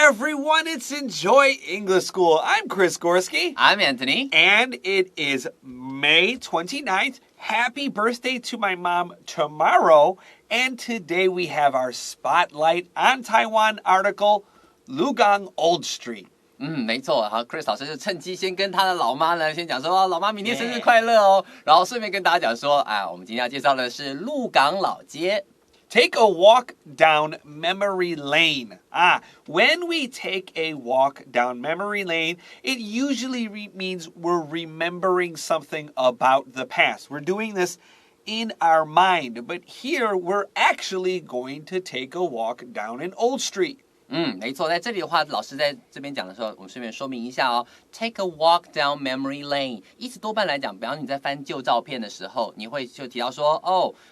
everyone, it's Enjoy English School. I'm Chris Gorski. I'm Antony. And it is May 29th. Happy birthday to my mom tomorrow. And today we have our Spotlight on Taiwan article, Lukang Old Street. 没错，好 ，Chris 老师就趁机先跟他的老妈呢，先讲说，老妈明天生日快乐哦。然后顺便跟大家讲说，我们今天要介绍的是鹿港老街。Take a walk down memory lane. When we take a walk down memory lane, it usually means we're remembering something about the past. We're doing this in our mind, but here we're actually going to take a walk down an old street. 没错，在这里的话，老师在这边讲的时候，我们顺便说明一下哦。Take a walk down memory lane， 意思多半来讲，比方你在翻旧照片的时候，你会就提到说，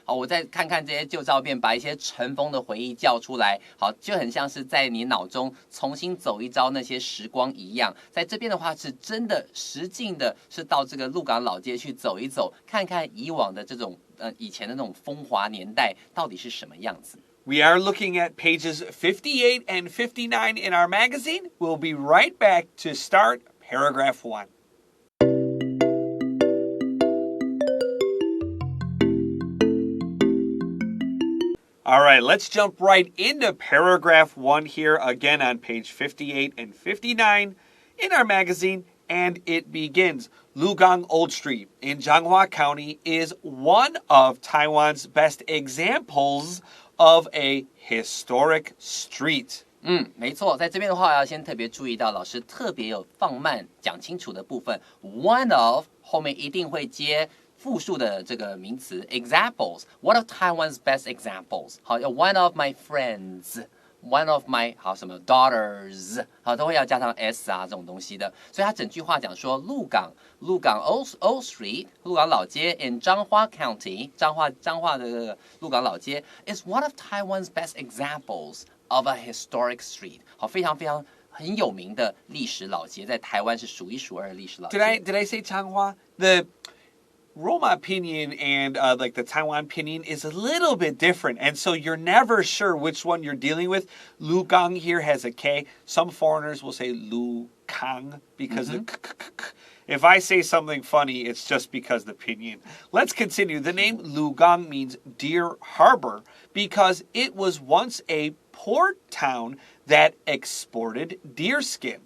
好，我再看看这些旧照片，把一些尘封的回忆叫出来，好，就很像是在你脑中重新走一遭那些时光一样。在这边的话，是真的实境的，是到这个鹿港老街去走一走，看看以往的这种以前的那种风华年代到底是什么样子。We are looking at pages 58 and 59 in our magazine. We'll be right back to start paragraph 1. All right, let's jump right into paragraph 1 here again on page 58 and 59 in our magazine. And it begins. Lukang Old Street in Changhua County is one of Taiwan's best examples of a historic street. 没错，在这边的话要先特别注意到，老师特别有放慢讲清楚的部分。One of 后面一定会接复数的这个名词 examples. One of Taiwan's best examples. 好，one of my friends.One of my 好什么 daughters 好都会要加上 s 这种东西的，所以他整句话讲说鹿港 Old Street 鹿港老街 in 彰化 County 彰化的这个鹿港老街 is one of Taiwan's best examples of a historic street 好非常非常很有名的历史老街，在台湾是数一数二的历史老街。Did I say Changhua? The Roma pinyin and like the Taiwan pinyin is a little bit different. And so you're never sure which one you're dealing with. Lukang here has a K. Some foreigners will say Lukang because of If I say something funny, it's just because the pinyin. Let's continue. The name Lukang means deer harbor because it was once a port town that exported deer skin.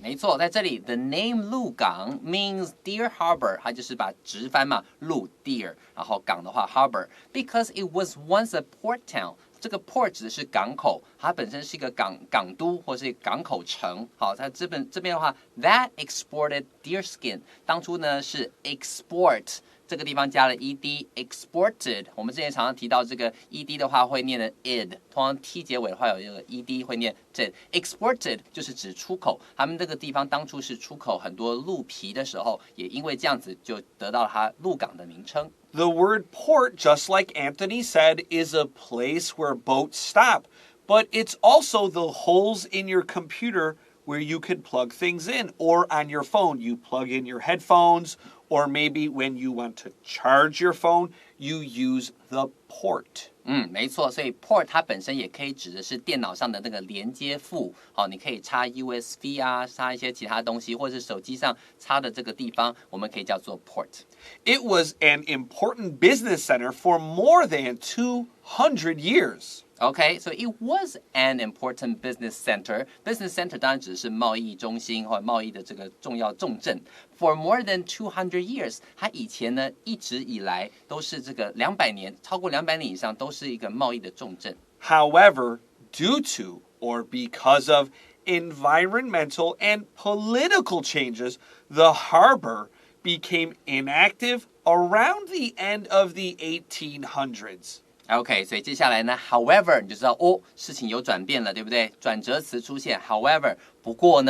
没错，在这里 the name 鹿港 means deer harbor， 它就是把直翻嘛，鹿 deer， 然后港的话 harbor， because it was once a port town。这个 port 指的是港口，它本身是一个港都或是港口城。好，它这边的话 that exported deer skin， 当初呢是 export。这个地方加了 ed exported， 我们之前常常提到这个 ed 的话会念的 id， 通常 t 结尾的话有一个 ed 会念 ed exported 就是指出口，他们这个地方当初是出口很多鹿皮的时候，也因为这样子就得到了它鹿港的名称。The word port, just like Antony said, is a place where boats stop, but it's also the holes in your computer where you can plug things in, or on your phone, you plug in your headphones, or maybe when you want to charge your phone, you use the port. 没错，所以 port 它本身也可以指的是电脑上的那个连接埠，好，你可以插 USB 插一些其他东西，或者是手机上插的这个地方，我们可以叫做 port。It was an important business center for more than 200 years. Okay, so it was an important business center. Business center 当然指的是贸易中心或贸易的这个重要重镇。For more than 200 years， 它以前呢一直以来都是这个200年，超过200年以上都是一个贸易的重镇。However, due to or because of environmental and political changes, the harbor became inactive around the end of the 1800s. OK， 所以接下来呢 ，however 你就知道事情有转变了，对不对？转折词出现 ，however， 不过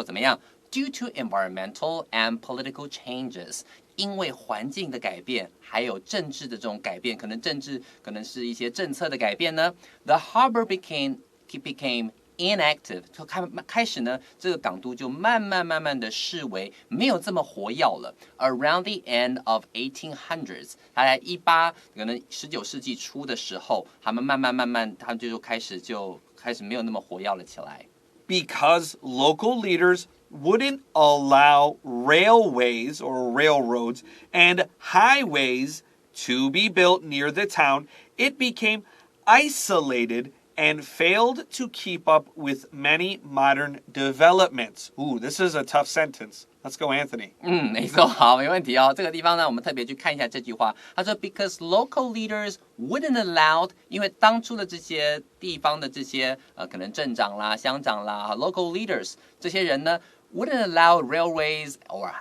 怎么样 ？Due to environmental and political changes， 因为环境的改变，还有政治的这种改变，可能是一些政策的改变呢。The harbor became inactive， 就开始呢，这个港都就慢慢的视为没有这么活跃了。Around the end of 1800s， 大概可能19世纪初的时候，他们慢慢，他们就开始没有那么活跃了起来。because local leaders wouldn't allow railways or railroads and highways to be built near the town, it became isolated and failed to keep up with many modern developments. Ooh, this is a tough sentence. Let's go, Anthony. 没错，好，没问题哦。这个地方呢，我们特别去看一下这句话。他说 ，because local leaders wouldn't allow， 因为当初的这些地方的这些可能镇长啦、乡长啦、local leaders 这些人呢，wouldn't allow railways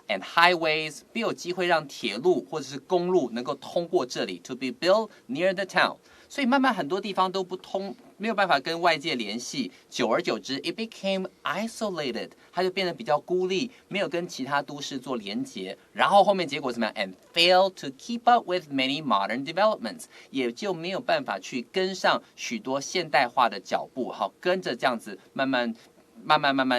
and highways， 没有机会让铁路或者是公路能够通过这里 ，to be built near the town。所以慢慢很多地方都不通，没有办法跟外界联系，久而久之 ，it became isolated， 它就变得比较孤立，没有跟其他都市做连结，然后后面结果怎么样 ？and failed to keep up with many modern developments， 也就没有办法去跟上许多现代化的脚步，好，跟着这样子慢慢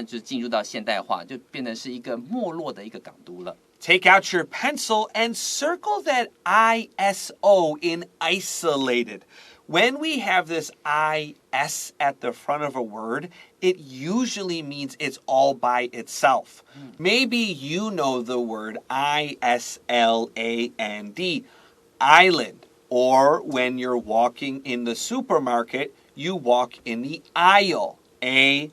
就进入到现代化，就变成是一个没落的一个港都了。Take out your pencil and circle that ISO in isolated. When we have this IS at the front of a word, it usually means it's all by itself. Maybe you know the word ISLAND, island. Or when you're walking in the supermarket, you walk in the aisle, AISLE.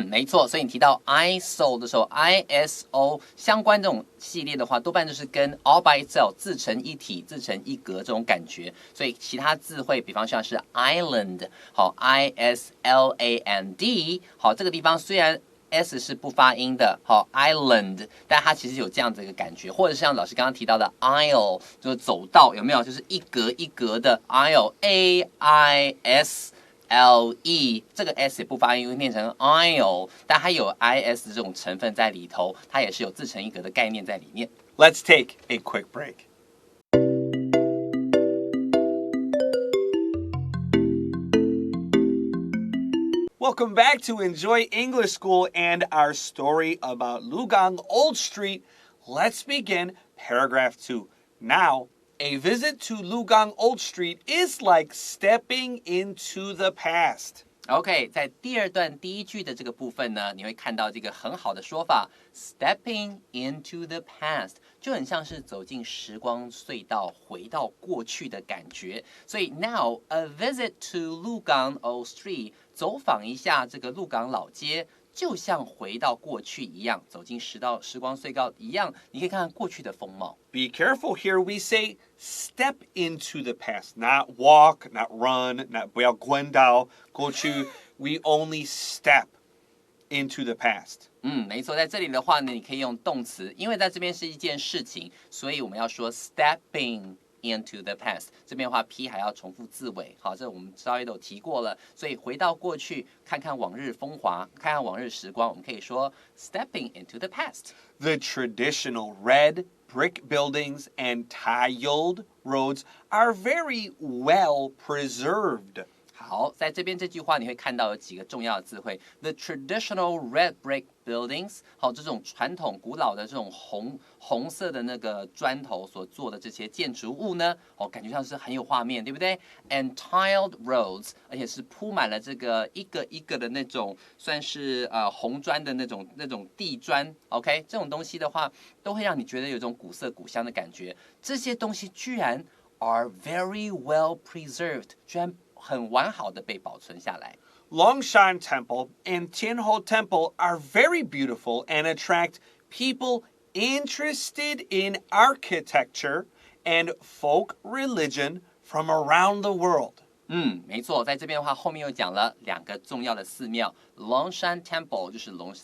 没错，所以你提到 ISO 的时候 ，ISO 相关这种系列的话，多半就是跟 all by itself 自成一体、自成一格这种感觉。所以其他字汇，比方像是 island， 好 ISLAND， 好这个地方虽然 S 是不发音的，好 island， 但它其实有这样子一个感觉，或者像老师刚刚提到的 aisle， 就是走道，有没有？就是一格一格的 aisle。LE 这个 S 也不发音，会念成 aisle， 但它有 IS 这种成分在里头，它也是有自成一格的概念在里面。Let's take a quick break. Welcome back to Enjoy English School and our story about Lukang Old Street. Let's begin paragraph 2. Now, a visit to Lukang Old Street is like stepping into the past. OK， 在第二段第一句的这个部分呢，你会看到这个很好的说法 ，stepping into the past， 就很像是走进时光隧道，回到过去的感觉。所以 now a visit to Lukang Old Street， 走访一下这个鹿港老街。就像回到过去一样，走进时光隧道一样，你可以看看过去的风貌。Be careful here. We say step into the past, not walk, not run, not 不要滚到过去。We only step into the past. 没错，在这里的话呢，你可以用动词，因为在这边是一件事情，所以我们要说 stepping into the past， 这边的话 P 还要重复字尾，好，这我们稍微都有提过了，所以回到过去，看看往日风华，看看往日时光，我们可以说 stepping into the past。 The traditional red brick buildings and tiled roads are very well preserved. 好，在这边这句话你会看到有几个重要的字汇 ，the traditional red brick buildings， 好，这种传统古老的这种红色的那个砖头所做的这些建筑物呢，哦，感觉上是很有画面，对不对 ？And tiled roads， 而且是铺满了这个一个一个的那种，算是红砖的那种地砖 ，OK， 这种东西的话，都会让你觉得有种古色古香的感觉。这些东西居然 are very well preserved， 居然很完好的被保存下来。Longshan Temple and Tianho Temple are very beautiful and attract people interested in architecture and folk religion from around the world. 没错，在这边的话，后面又讲了两个重要的寺庙 ，Longshan Temple 就是龙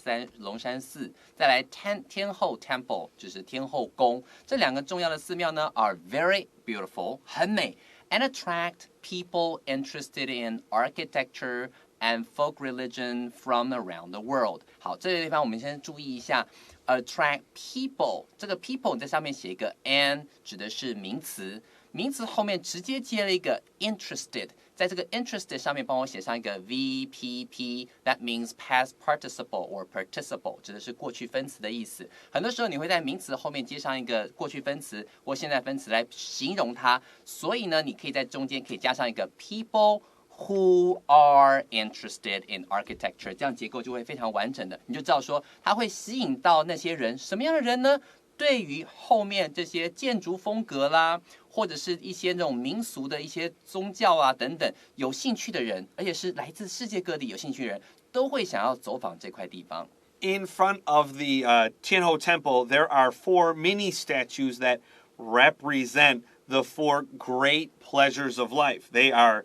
山寺，再来天后 Temple 就是天后宫。这两个重要的寺庙呢 ，are very beautiful， 很美 ，and attract people interested in architecture and folk religion from around the world。好，这个地方我们先注意一下 ，attract people， 这个 people 你在上面写一个 and， 指的是名词。名词后面直接接了一个 interested， 在这个 interested 上面帮我写上一个 VPP，that means past participle or participle， 指的是过去分词的意思。很多时候你会在名词后面接上一个过去分词或现在分词来形容它，所以呢，你可以在中间可以加上一个 people who are interested in architecture， 这样结构就会非常完整的，你就知道说它会吸引到那些人，什么样的人呢？对于后面这些建筑风格啦，或者是一些那种民俗的一些宗教啊等等有兴趣的人，而且是来自世界各地有兴趣的人，都会想要走访这块地方。In front of the Tianho Temple, there are 4 mini statues that represent the 4 great pleasures of life. They are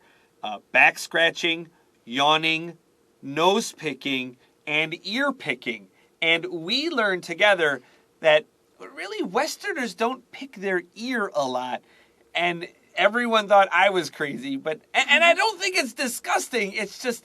back scratching, yawning, nose picking, and ear picking. And we learned together that really Westerners don't pick their ear a lot. And everyone thought I was crazy, and I don't think it's disgusting. It's just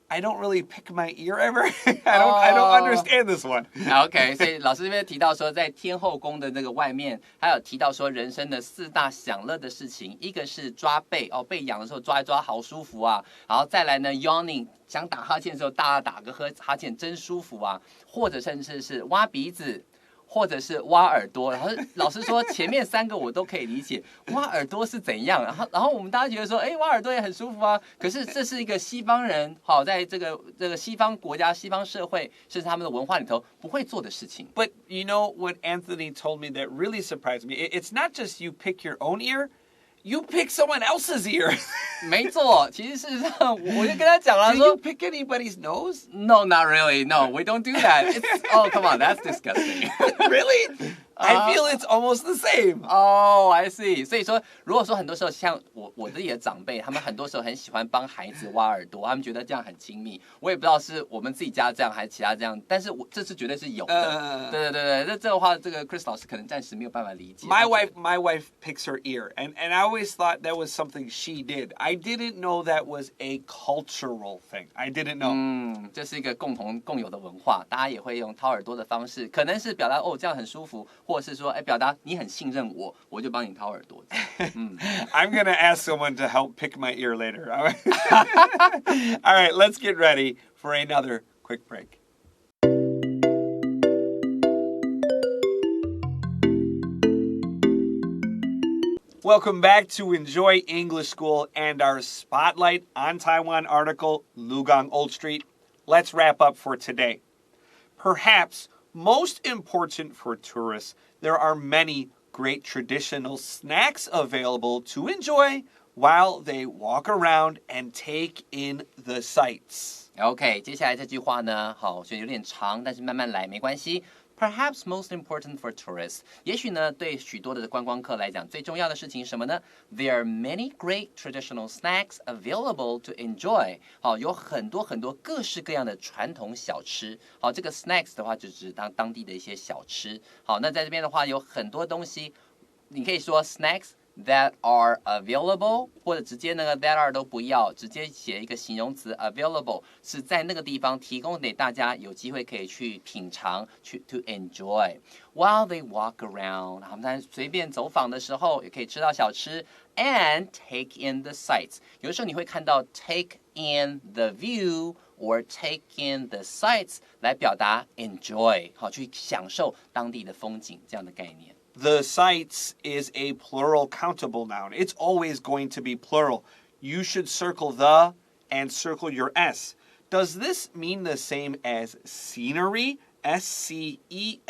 I don't really pick my ear ever. I don't understand this one. OK， 所以老师这边提到说，在天后宫的那个外面，还有提到说人生的4大享乐的事情，一个是抓背哦，被痒的时候抓一抓好舒服啊，然后再来呢 yawning， 想打哈欠的时候大打个哈欠真舒服啊，或者甚至是挖鼻子。或者是挖耳朵，然后老师说前面3个我都可以理解，挖耳朵是怎样？然后我们大家觉得说，哎，挖耳朵也很舒服啊。可是这是一个西方人，好，在这个西方国家、西方社会，甚至他们的文化里头不会做的事情。But you know what Anthony told me that really surprised me? It's not just you pick your own ear. You pick someone else's ear. 没错，其实事实上我就跟他讲了 Do 说 you pick anybody's nose? No, not really. No, we don't do that. Oh, come on, that's disgusting. Really? I feel it's almost the same. Oh, I see. 所以说，如果说很多时候像我自己的长辈，他们很多时候很喜欢帮孩子挖耳朵，他们觉得这样很亲密。我也不知道是我们自己家这样还是其他这样，但是这是绝对是有的。对，这个话，这个 Chris 老师可能暂时没有办法理解。My wife picks her ear, and I always thought that was something she did. I didn't know that was a cultural thing. I didn't know. 这是一个共有的文化，大家也会用掏耳朵的方式，可能是表达哦这样很舒服。或者是说，表达你很信任我，我就帮你掏耳朵。I'm gonna ask someone to help pick my ear later. All right, let's get ready for another quick break. Welcome back to Enjoy English School and our Spotlight on Taiwan article, Lukang Old Street. Let's wrap up for today. Perhaps most important for tourists, there are many great traditional snacks available to enjoy while they walk around and take in the sights. OK， 接下来这句话呢，好，所以有点长，但是慢慢来没关系。Perhaps most important for tourists， 也许呢，对许多的观光客来讲，最重要的事情是什么呢 ？There are many great traditional snacks available to enjoy。好，有很多各式各样的传统小吃。好，这个 snacks 的话，就指当地的一些小吃。好，那在这边的话，有很多东西，你可以说 snacks。That are available， 或者直接那个 that are 都不要，直接写一个形容词 available， 是在那个地方提供给大家有机会可以去品尝，去 to enjoy while they walk around。他们在随便走访的时候，也可以吃到小吃 and take in the sights。有的时候你会看到 take in the view。or take in the sights 来表达 enjoy， 好，去享受当地的风景这样的概念。The sights is a plural countable noun. It's always going to be plural. You should circle the and circle your S. Does this mean the same as scenery? S-C-E-N-E-R-Y?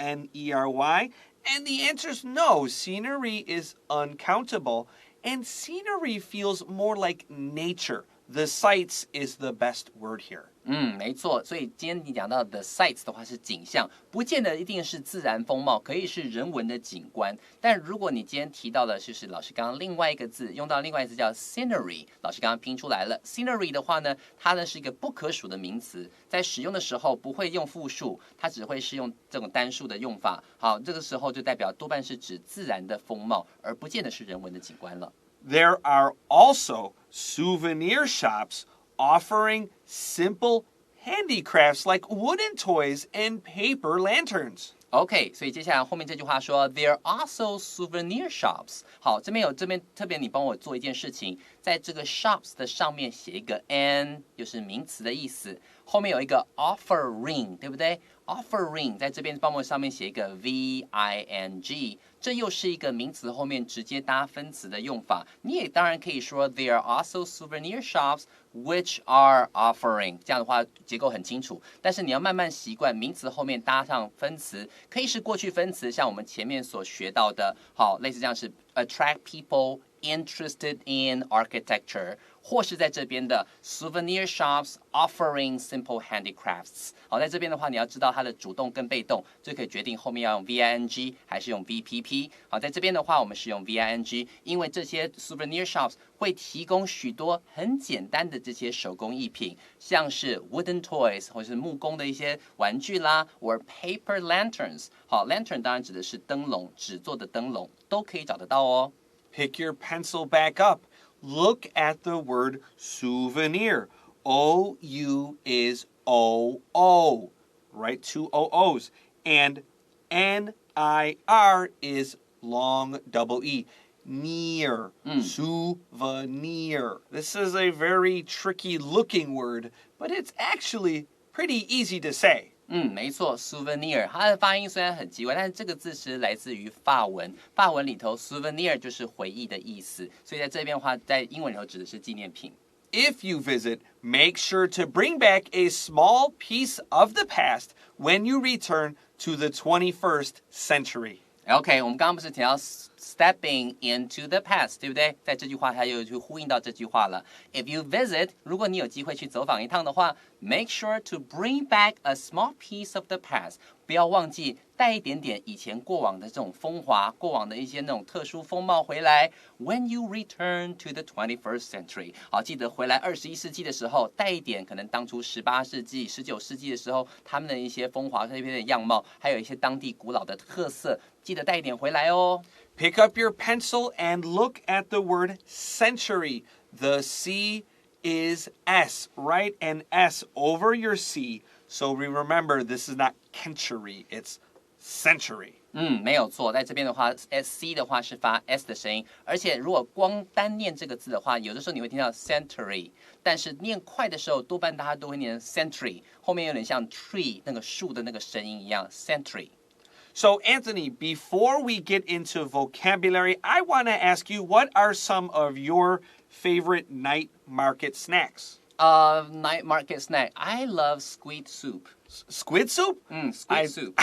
And the answer is no. Scenery is uncountable. And scenery feels more like nature. The sights is the best word here. 没错，所以今天你讲到的 sights 的话是景象，不见得一定是自然风貌，可以是人文的景观。但如果你今天提到的就是老师刚刚另外一个字，用到另外一个字叫 scenery， 老师刚刚拼出来了。scenery 的话呢，它呢是一个不可数的名词，在使用的时候不会用复数，它只会是用这种单数的用法。好，这个时候就代表多半是指自然的风貌，而不见得是人文的景观了。There are also souvenir shops offering simple handicrafts like wooden toys and paper lanterns. OK， 所以接下来后面这句话说 ，There are also souvenir shops。好，这边特别你帮我做一件事情，在这个 shops 的上面写一个 n， 就是名词的意思。后面有一个 offering， 对不对 ？offering 在这边帮我上面写一个 ving， 这又是一个名词后面直接搭分词的用法。你也当然可以说 there are also souvenir shops which are offering， 这样的话结构很清楚。但是你要慢慢习惯名词后面搭上分词，可以是过去分词，像我们前面所学到的，好，类似这样是 attract people interested in architecture， 或是在这边的 souvenir shops offering simple handicrafts。好，在这边的话，你要知道它的主动跟被动，就可以决定后面要用 ving 还是用 vpp。好，在这边的话，我们是用 ving， 因为这些 souvenir shops 会提供许多很简单的这些手工艺品，像是 wooden toys 或是木工的一些玩具啦 ，or paper lanterns。好 ，lantern 当然指的是灯笼，纸做的灯笼都可以找得到哦。Pick your pencil back up. Look at the word souvenir. O-U is O-O, right? Two O-O's. And N-I-R is long double E. Near, souvenir. This is a very tricky looking word, but it's actually pretty easy to say. 没错 ，souvenir， 它的发音虽然很奇怪，但是这个字是来自于法文。法文里头 souvenir 就是回忆的意思，所以在这边的话，在英文里头指的是纪念品。If you visit, make sure to bring back a small piece of the past when you return to the 21st century. OK， 我们刚刚不是提到 stepping into the past， 对不对？在这句话它又去呼应到这句话了。If you visit， 如果你有机会去走访一趟的话 ，make sure to bring back a small piece of the past， 不要忘记带一点点以前过往的这种风华，过往的一些那种特殊风貌回来。When you return to the 21st century， 好，记得回来21世纪的时候，带一点可能当初18世纪、19世纪的时候他们的一些风华那边的样貌，还有一些当地古老的特色，记得带一点回来哦。Pick up your pencil and look at the word century. The C is S, right? An S over your C. So we remember this is not century, it's century. 没有错，在这边的话 ，SC 的话是发 S 的声音，而且如果光单念这个字的话，有的时候你会听到 century， 但是念快的时候，多半大家都会念 century， 后面有点像 tree 那个树的那个声音一样 century。So Anthony, before we get into vocabulary, I want to ask you, what are some of your favorite night market snacks? Night market snack. I love squid soup. Squid soup? Squid soup.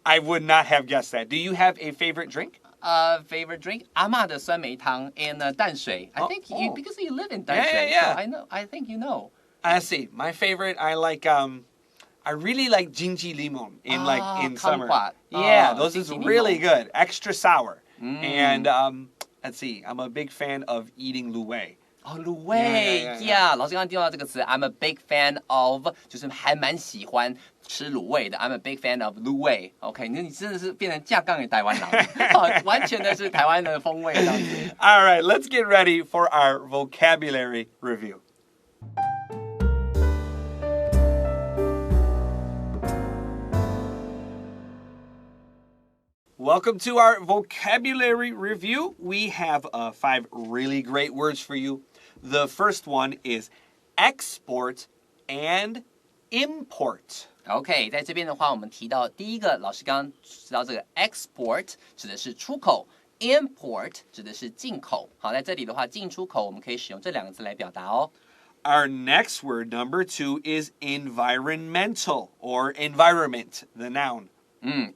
I would not have guessed that. Do you have a favorite drink? Favorite drink? 阿嬷的酸梅汤 and 淡水. I think you, because you live in 淡水, Yeah. So I know. I think you know. I see. My favorite, I really like jinji limon in summer. Kumquat. Yeah, those is jinji really limon. good. Extra sour. And let's see. I'm a big fan of eating luwei. 卤味 Yeah. 老师刚刚听到这个词 I'm a big fan of 就是还蛮喜欢吃卤味的 I'm a big fan of 卤味 OK 你真的是变成架杠的台湾人完全的是台湾的风味这样子 All right, let's get ready for our vocabulary review. Welcome to our vocabulary review. We have 5 really great words for you. The first one is export and import. OK 在这边的话我们提到第一个老师刚刚知道这个 export 指的是出口 import 指的是进口好在这里的话进出口我们可以使用这2个字来表达哦 Our next word, number 2, is environmental or environment, the noun.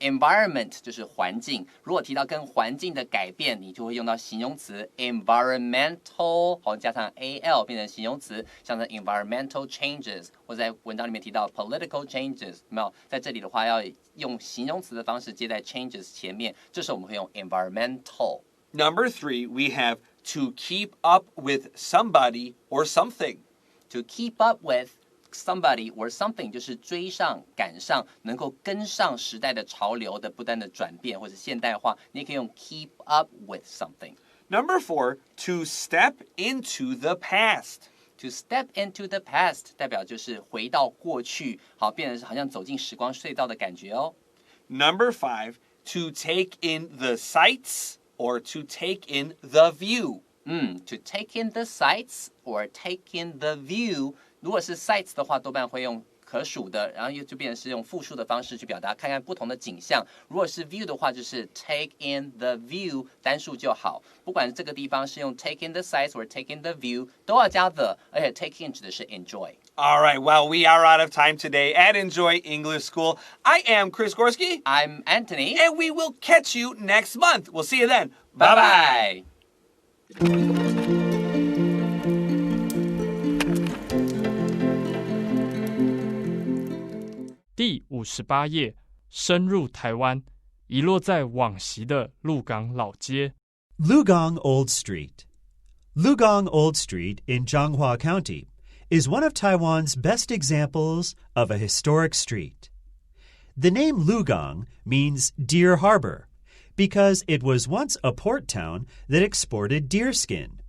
environment 就是环境。如果提到跟环境的改变，你就会用到形容词 environmental， 好加上 al 变成形容词，像是 environmental changes， 或在文章里面提到 political changes， 有没有？在这里的话，要用形容词的方式接在 changes 前面，这时候我们会用 environmental。Number 3, we have to keep up with somebody or something. To keep up with somebody or something 就是追上赶上能够跟上时代的潮流的不断的转变或者现代化你也可以用 keep up with something Number 4, to step into the past. To step into the past 代表就是回到过去好变成是好像走进时光隧道的感觉哦 Number 5, to take in the sights or to take in the view. To take in the sights or take in the view. 如果是 sights 的话，多半会用可数的，然后就变成是用复数的方式去表达，看看不同的景象。如果是 view 的话，就是 take in the view， 单数就好。不管这个地方是用 take in the sights 或 take in the view， 都要加 the， 而且 take in 指的是 enjoy。All right, well, we are out of time today at Enjoy English School. I am Chris Gorski. I'm Antony. And we will catch you next month. We'll see you then. Bye-bye. Bye-bye. 第58页，深入台湾，遗落在往昔的鹿港老街。Lukang Old Street. Lukang Old Street in Zhanghua County is one of Taiwan's best examples of a historic street. The name Lukang means deer harbor because it was once a port town that exported deer skin.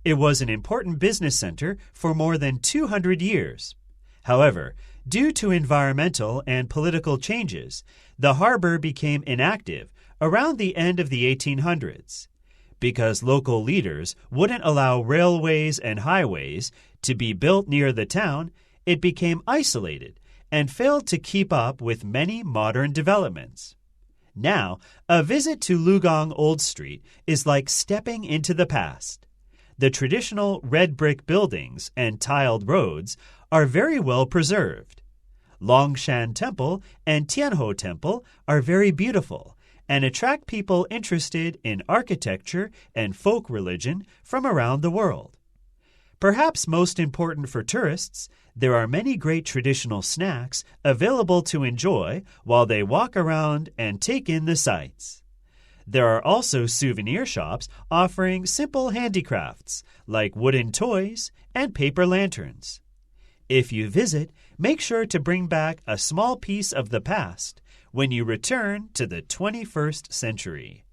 It was an important business center for more than 200 years. However, due to environmental and political changes, the harbor became inactive around the end of the 1800s. Because local leaders wouldn't allow railways and highways to be built near the town, it became isolated and failed to keep up with many modern developments. Now, a visit to Lukang Old Street is like stepping into the past. The traditional red brick buildings and tiled roads are very well preserved. Longshan Temple and Tianho Temple are very beautiful and attract people interested in architecture and folk religion from around the world. Perhaps most important for tourists, there are many great traditional snacks available to enjoy while they walk around and take in the sights. There are also souvenir shops offering simple handicrafts like wooden toys and paper lanterns. If you visit, make sure to bring back a small piece of the past when you return to the 21st century.